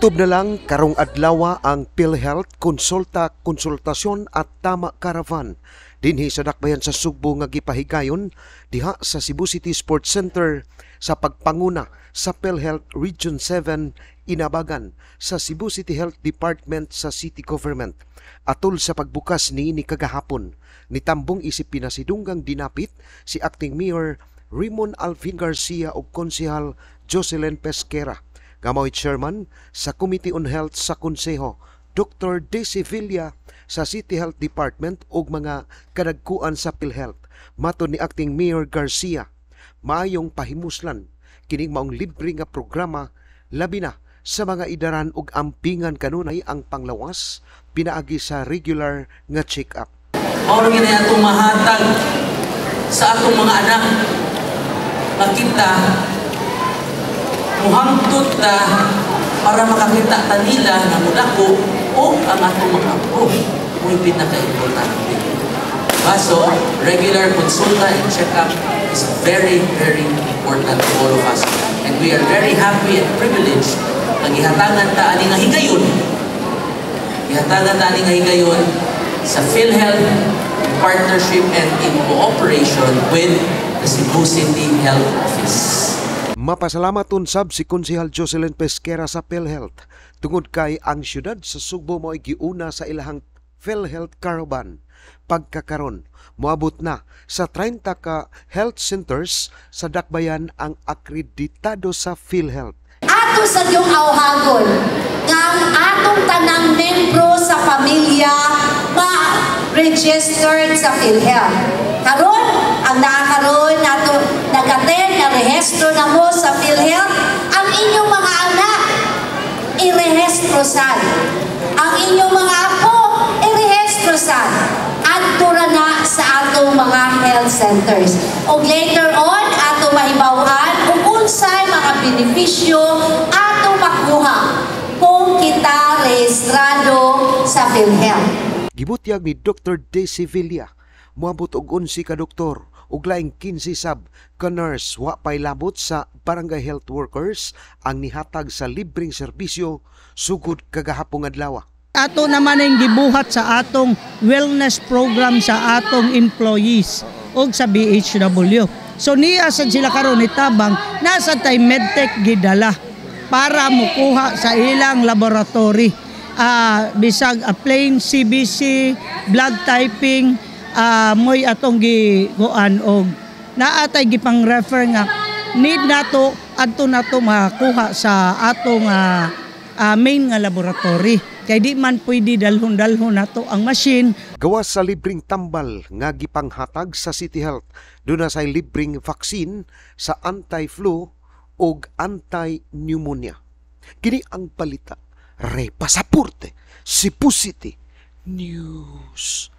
Kutob na lang karong adlaw ang PhilHealth konsultasyon at tama caravan dinhi sa dakbayan sa Sugbo nga gipahigayon diha sa Cebu City Sports Center sa pagpanguna sa PhilHealth Region 7 inabagan sa Cebu City Health Department sa City Government. Atol sa pagbukas ni kagahapon, nitambong isip pinasidunggang dinapit si Acting Mayor Raymond Alvin Garcia ug Konsehal Jocelyn Pesquera. Gamoy Chairman sa Committee on Health sa Konseho, Dr. Daisy Villa sa City Health Department ug mga kadagkuan sa PhilHealth. Matud ni Acting Mayor Garcia, maayong pahimuslan kining maong libre nga programa labi na sa mga idaran ug ampingan kanunay ang panglawas pinaagi sa regular nga check-up. Mao rin atong mahatag sa atong mga anak. Makita muhangtod ta para makakita ta nila nga mudako o ang atong mga apo. Muy pinaka-importante. So, regular consulta and check-up is very, very important to all of us. And we are very happy and privileged na gihatangan ta ani nga higayon. Gihatangan ta ani nga higayon sa PhilHealth in partnership and in cooperation with the Cebu City Health Office. Mapasalamat unsab si Konsehal Jocelyn Pesquera sa PhilHealth tungod kay ang syudad sa Sugbo mo'y giuna sa ilahang PhilHealth Caravan. Pagkakaron, moabot na sa 30 ka health centers sa dakbayan ang akreditado sa PhilHealth. Ato sa diyong awhagon nga ang atong tanang membro sa pamilya ma-registered sa PhilHealth. Karon, ang nakakaroon nato nag-attend na rehistro na mo sa PhilHealth, ang inyong mga anak irehistro sad. Ang inyong mga apo irehistro sad. Adtura na sa atong mga health centers. O later on, atong mahibawan kung unsay mga benepisyo atong makuha kung kita rehistrado sa PhilHealth. Gibutyag ni Dr. Daisy Villa, moabot og 11 ka doktor ug laing 15 sab ka nurse wa pay labot sa barangay health workers ang nihatag sa libreng serbisyo sugod kagahapong adlaw. Ato naman ang gibuhat sa atong wellness program sa atong employees o sa BHW. So niya sa sila karon itabang nasa tay medtech gidala para mukuha sa ilang laboratory. Bisag plain CBC, blood typing, moy atong gikuan og naatay gipang refer nga need nato adto nato makuha sa atong main nga laboratory. Kay di man pwede dalhon-dalhon nato ang machine. Gawas sa libreng tambal nga gipanghatag sa City Health, doon na say libreng vaccine sa anti-flu ug anti-pneumonia. Kini ang palita, repasaporte, Cebu City News.